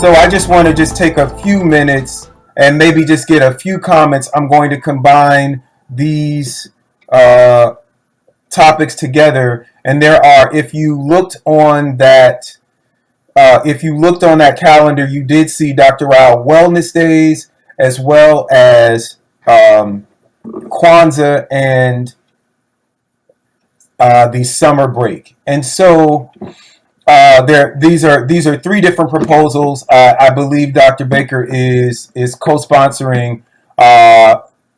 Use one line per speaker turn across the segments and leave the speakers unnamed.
So I just want to just take a few minutes and maybe just get a few comments. I'm going to combine these topics together, and there are, if you looked on that calendar, you did see Dr. Rao Wellness Days as well as Kwanzaa and the summer break. And so these are three different proposals. I believe Dr. Baker is co-sponsoring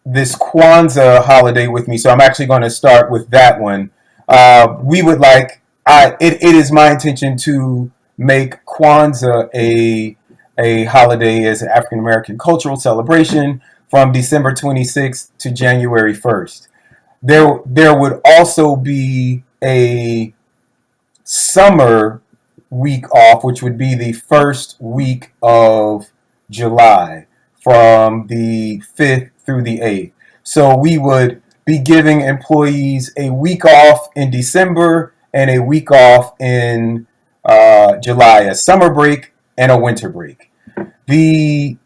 this Kwanzaa holiday with me, so I'm actually going to start with that one. It is my intention to make Kwanzaa a holiday as an African American cultural celebration from December 26th to January 1st. There would also be a summer week off, which would be the first week of July from the 5th through the 8th. So we would be giving employees a week off in December and a week off in July, a summer break and a winter break. The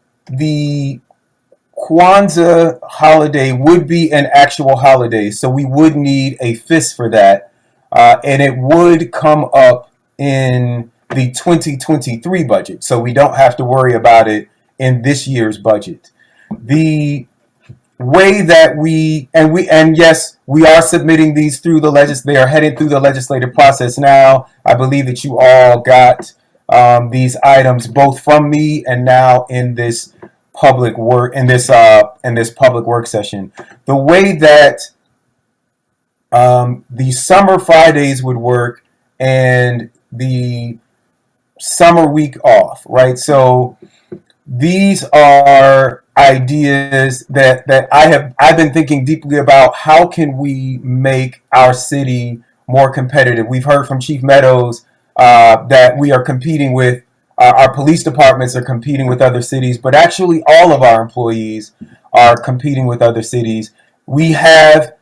Kwanzaa holiday would be an actual holiday, so we would need a FIS for that, and it would come up in the 2023 budget, so we don't have to worry about it in this year's budget. The way that we are submitting these through they are headed through the legislative process now. I believe that you all got these items both from me and now in this public work public work session. The way that the summer Fridays would work and the summer week off, right? So these are ideas that I've been thinking deeply about. How can we make our city more competitive? We've heard from Chief Meadows that we are competing with our police departments are competing with other cities, but actually all of our employees are competing with other cities. We have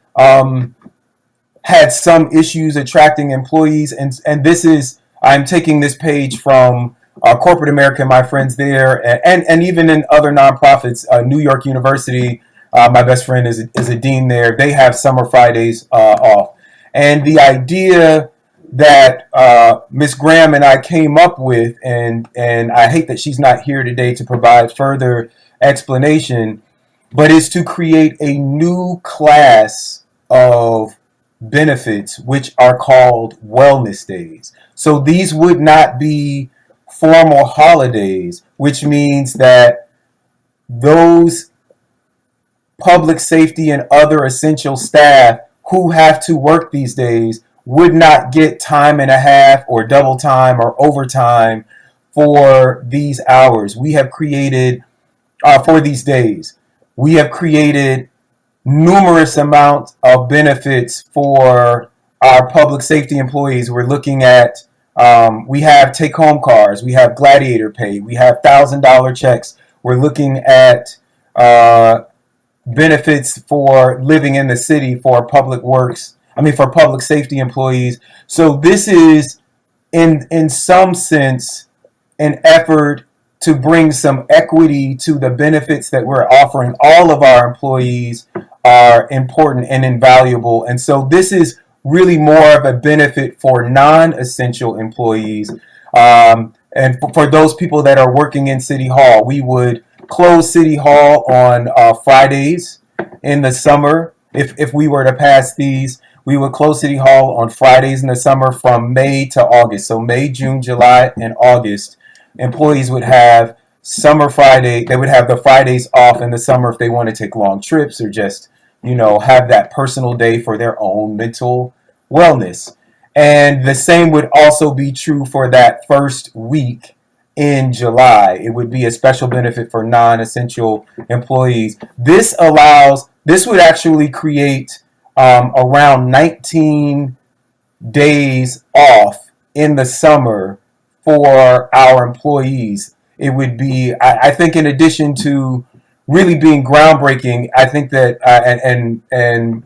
had some issues attracting employees, and this is, I'm taking this page from corporate America, my friends there, and even in other nonprofits. New York University, my best friend is a dean there. They have summer Fridays off, and the idea that Ms. Graham and I came up with, and I hate that she's not here today to provide further explanation, but is to create a new class of benefits which are called wellness days. So these would not be formal holidays, which means that those public safety and other essential staff who have to work these days would not get time and a half or double time or overtime for these hours. We have created, for these days, we have created numerous amounts of benefits for our public safety employees. We're looking at, we have take-home cars, we have gladiator pay, we have $1,000 checks. We're looking at benefits for living in the city for for public safety employees. So this is, in some sense, an effort to bring some equity to the benefits that we're offering. All of our employees are important and invaluable. And so this is really more of a benefit for non-essential employees. And for those people that are working in City Hall, we would close City Hall on Fridays in the summer. If we were to pass these, we would close City Hall on Fridays in the summer from May to August. So May, June, July, and August, employees would have summer Friday. They would have the Fridays off in the summer if they want to take long trips or just, have that personal day for their own mental wellness. And the same would also be true for that first week in July. It would be a special benefit for non-essential employees. This would actually create around 19 days off in the summer for our employees. It would be, I think, in addition to really being groundbreaking, I think that, and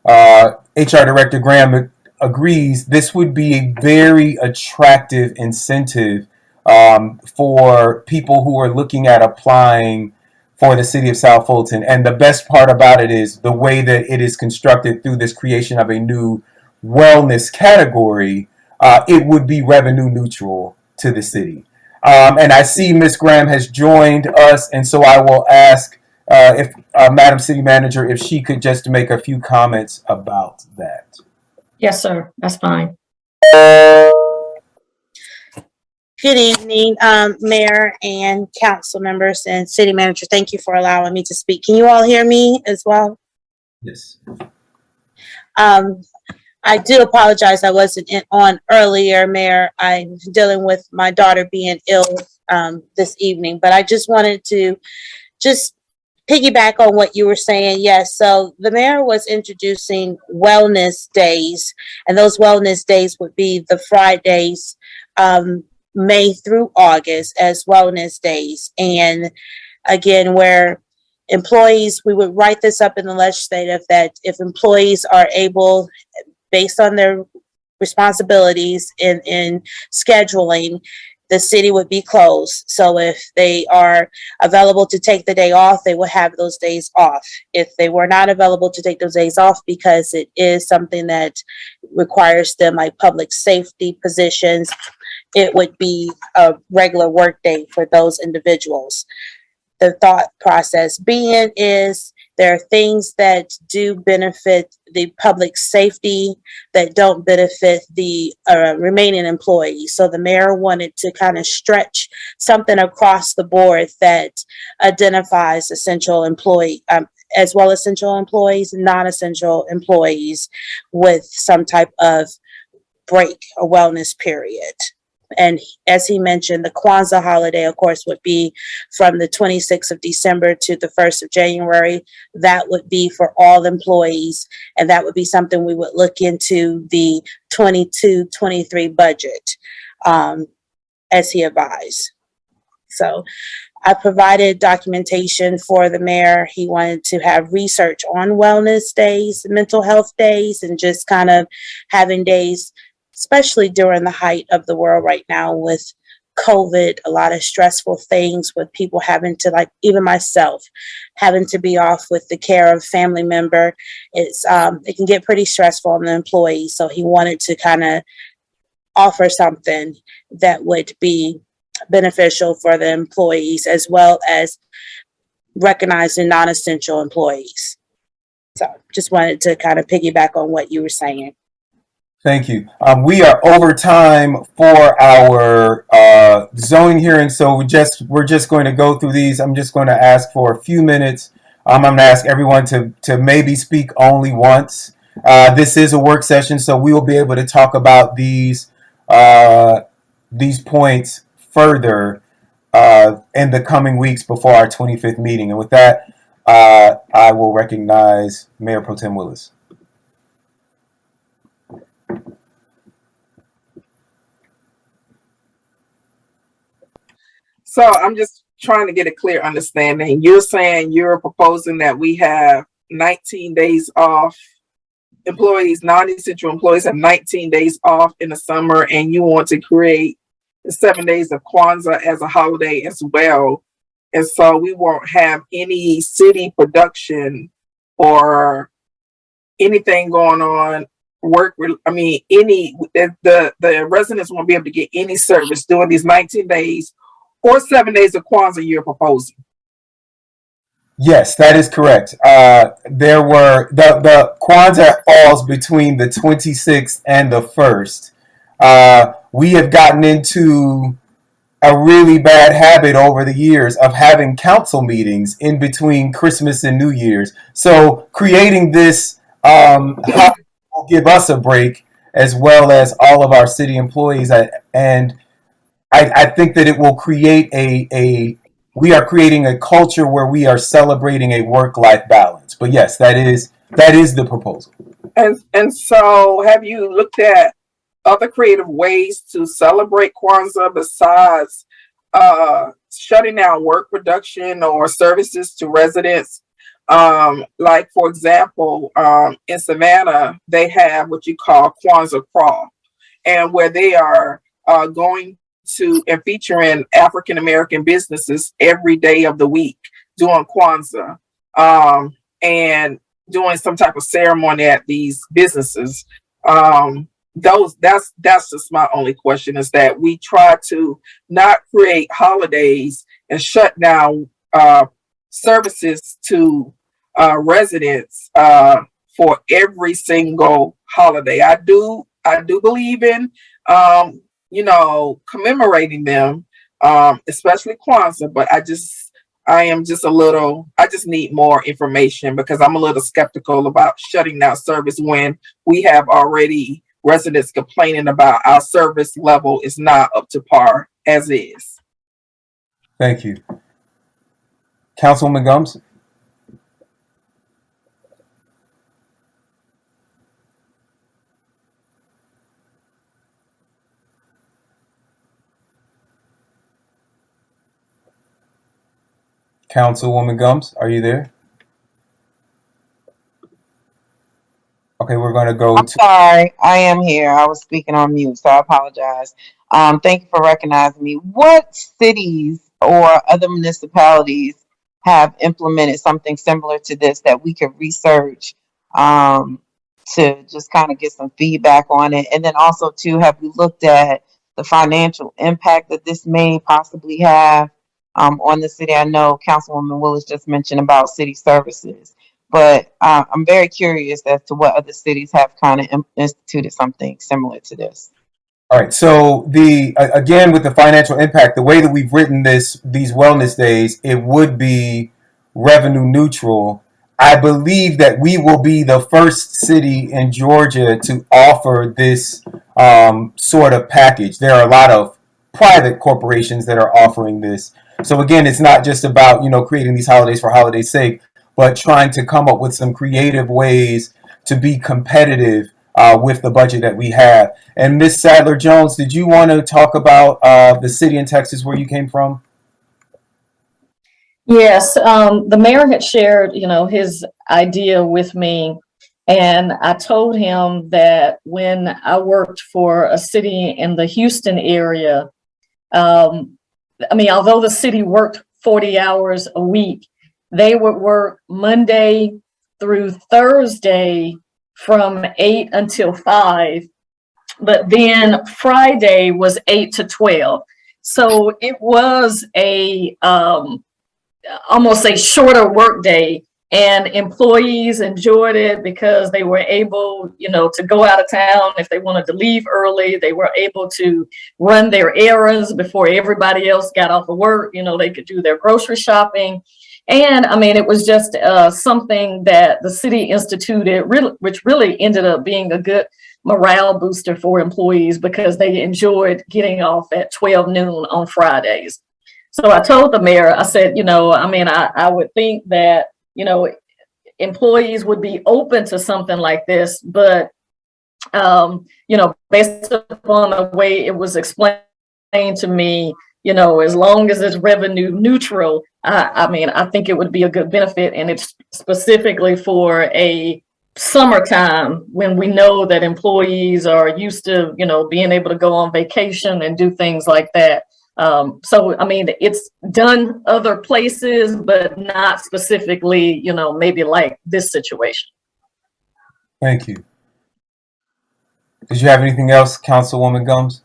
HR Director Graham agrees, this would be a very attractive incentive for people who are looking at applying for the City of South Fulton. And the best part about it is the way that it is constructed through this creation of a new wellness category. It would be revenue neutral to the city. And I see Ms. Graham has joined us, and so I will ask if Madam City Manager, if she could just make a few comments about that.
Yes, sir. That's fine.
Good evening, Mayor and council members and City Manager. Thank you for allowing me to speak. Can you all hear me as well?
Yes.
I do apologize. I wasn't on earlier, Mayor. I'm dealing with my daughter being ill this evening, but I just wanted to just piggyback on what you were saying. Yes, so the mayor was introducing wellness days, and those wellness days would be the Fridays, May through August, as wellness days. And again, where employees, we would write this up in the legislative that if employees are able, based on their responsibilities in scheduling, the city would be closed. So if they are available to take the day off, they will have those days off. If they were not available to take those days off because it is something that requires them, like public safety positions, it would be a regular work day for those individuals. The thought process being is there are things that do benefit the public safety that don't benefit the remaining employees. So the mayor wanted to kind of stretch something across the board that identifies essential employee, as well as essential employees, non-essential employees, with some type of break or wellness period. And as he mentioned, the Kwanzaa holiday, of course, would be from the 26th of December to the 1st of January. That would be for all employees. And that would be something we would look into the 22-23 budget, as he advised. So I provided documentation for the mayor. He wanted to have research on wellness days, mental health days, and just kind of having days, especially during the height of the world right now with COVID, a lot of stressful things with people having to, like even myself, having to be off with the care of a family member. It can get pretty stressful on the employees. So he wanted to kind of offer something that would be beneficial for the employees, as well as recognizing non-essential employees. So just wanted to kind of piggyback on what you were saying.
Thank you. We are over time for our zoning hearing, so we're just going to go through these. I'm just going to ask for a few minutes. I'm going to ask everyone to maybe speak only once. This is a work session, so we will be able to talk about these points further in the coming weeks before our 25th meeting. And with that, I will recognize Mayor Pro Tem Willis.
So I'm just trying to get a clear understanding. You're saying you're proposing that we have 19 days off. Employees, non-essential employees have 19 days off in the summer, and you want to create the 7 days of Kwanzaa as a holiday as well. And so we won't have any city production or anything going on. The residents won't be able to get any service during these 19 days or 7 days of Kwanzaa you're proposing.
Yes, that is correct. There were the Kwanzaa falls between the 26th and the 1st. We have gotten into a really bad habit over the years of having council meetings in between Christmas and New Year's. So creating this will give us a break, as well as all of our city employees. And I think that it will create we are creating a culture where we are celebrating a work-life balance. But yes, that is the proposal.
And so have you looked at other creative ways to celebrate Kwanzaa besides shutting down work production or services to residents? Like, for example, in Savannah, they have what you call Kwanzaa Crawl, and where they are going to and featuring African American businesses every day of the week during Kwanzaa, and doing some type of ceremony at these businesses. That's just my only question, is that we try to not create holidays and shut down services to residents for every single holiday. I do believe in commemorating them, especially Kwanzaa, but I just need more information, because I'm a little skeptical about shutting down service when we have already residents complaining about our service level is not up to par as is.
Thank you. Councilwoman Gums? Councilwoman Gums, are you there? Okay, we're going to go
I'm
to.
sorry, I am here. I was speaking on mute, so I apologize. Thank you for recognizing me. What cities or other municipalities have implemented something similar to this that we could research to just kind of get some feedback on it? And then also, too, have we looked at the financial impact that this may possibly have on the city? I know Councilwoman Willis just mentioned about city services, but I'm very curious as to what other cities have kind of instituted something similar to this.
All right. So again, with the financial impact, the way that we've written these wellness days, it would be revenue neutral. I believe that we will be the first city in Georgia to offer this sort of package. There are a lot of private corporations that are offering this. So again, it's not just about creating these holidays for holidays' sake, but trying to come up with some creative ways to be competitive with the budget that we have. And Ms. Sadler-Jones, did you want to talk about the city in Texas where you came from?
Yes, the mayor had shared, his idea with me, and I told him that when I worked for a city in the Houston area, although the city worked 40 hours a week, they would work Monday through Thursday from 8 until 5, but then Friday was 8 to 12. So it was almost a shorter work day, and employees enjoyed it because they were able, to go out of town. If they wanted to leave early, they were able to run their errands before everybody else got off of work. They could do their grocery shopping. And it was just something that the city instituted, which really ended up being a good morale booster for employees, because they enjoyed getting off at 12 noon on Fridays. So I told the mayor, I said, I would think that, employees would be open to something like this, but, based upon the way it was explained to me, as long as it's revenue neutral, I think it would be a good benefit. And it's specifically for a summertime when we know that employees are used to, being able to go on vacation and do things like that. It's done other places, but not specifically, maybe like this situation.
Thank you. Did you have anything else, Councilwoman Gums?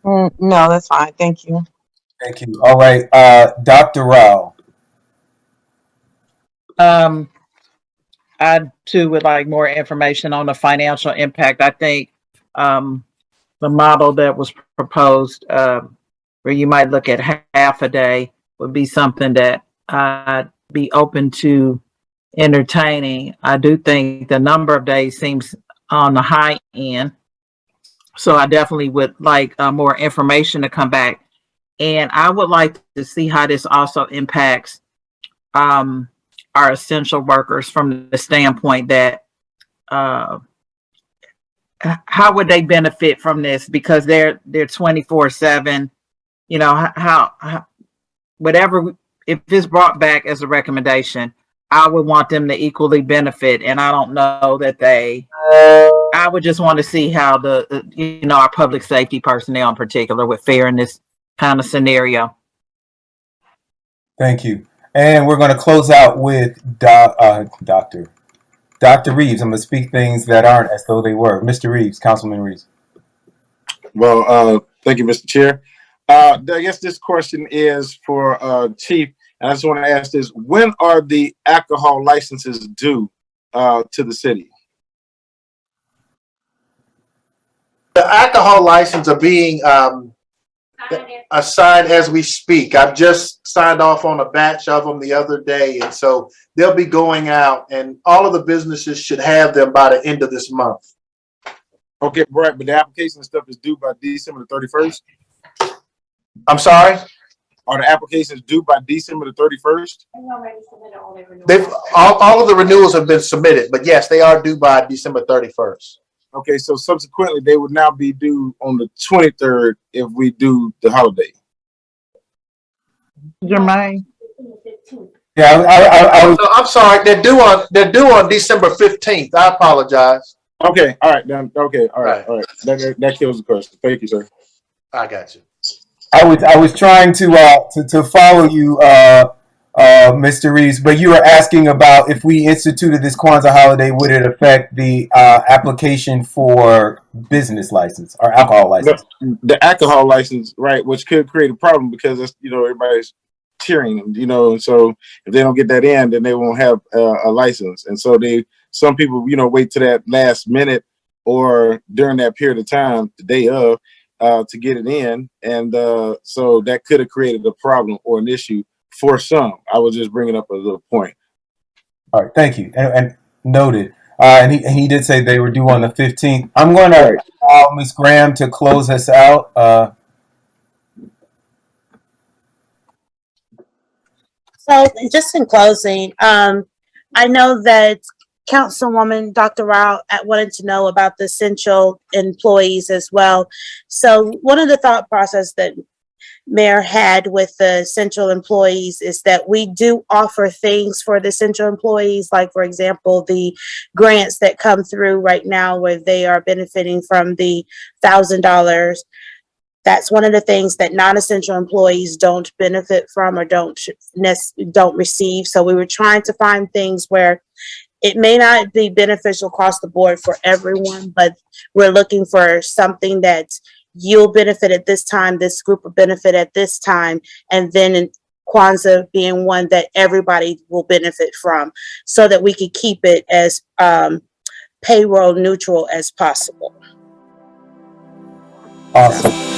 No, that's fine. Thank you.
Thank you. All right. Dr. Rao.
I too would like more information on the financial impact. I think the model that was proposed, where you might look at half a day, would be something that I'd be open to entertaining. I do think the number of days seems on the high end. So I definitely would like more information to come back. And I would like to see how this also impacts our essential workers from the standpoint that how would they benefit from this, because they're 24/7. How whatever, if it's brought back as a recommendation, I would want them to equally benefit. And I don't know that I would just want to see how our public safety personnel in particular would fare in this kind of scenario.
Thank you. And we're going to close out with Dr. Reeves. I'm going to speak things that aren't as though they were. Mr. Reeves, Councilman Reeves.
Well, thank you, Mr. Chair. I guess this question is for Chief. And I just want to ask this: when are the alcohol licenses due to the city?
The alcohol license are being assigned as we speak. I've just signed off on a batch of them the other day, and so they'll be going out, and all of the businesses should have them by the end of this month.
Okay, right, but the application and stuff is due by December the 31st?
I'm sorry?
Are the applications due by December the 31st?
All of the renewals have been submitted, but yes, they are due by December 31st.
Okay, so subsequently they would now be due on the 23rd if we do the holiday.
Jermaine?
Yeah,
I'm sorry. They're due on December 15th. I apologize.
Okay, all right, then. Okay, all right. That kills the question. Thank you, sir.
I got you.
I was trying to follow you, Mr. Reeves, but you were asking about if we instituted this Kwanzaa holiday, would it affect the application for business license or alcohol license?
The alcohol license, right, which could create a problem because it's, everybody's cheering them, and so if they don't get that in, then they won't have a license, and so some people, wait to that last minute or during that period of time, the day of, to get it in, and so that could have created a problem or an issue for some. I was just bringing up a little point.
All right, thank you, and noted. And he did say they were due on the 15th. I'm going to allow Ms. Graham to close us out.
So just in closing, I know that Councilwoman Dr. Rao wanted to know about the essential employees as well. So one of the thought process that Mayor had with the essential employees is that we do offer things for the essential employees, like, for example, the grants that come through right now where they are benefiting from the $1,000. That's one of the things that non-essential employees don't benefit from or don't receive. So we were trying to find things where it may not be beneficial across the board for everyone, but we're looking for something that you'll benefit at this time, this group will benefit at this time, and then in Kwanzaa being one that everybody will benefit from, so that we can keep it as payroll neutral as possible.
Awesome.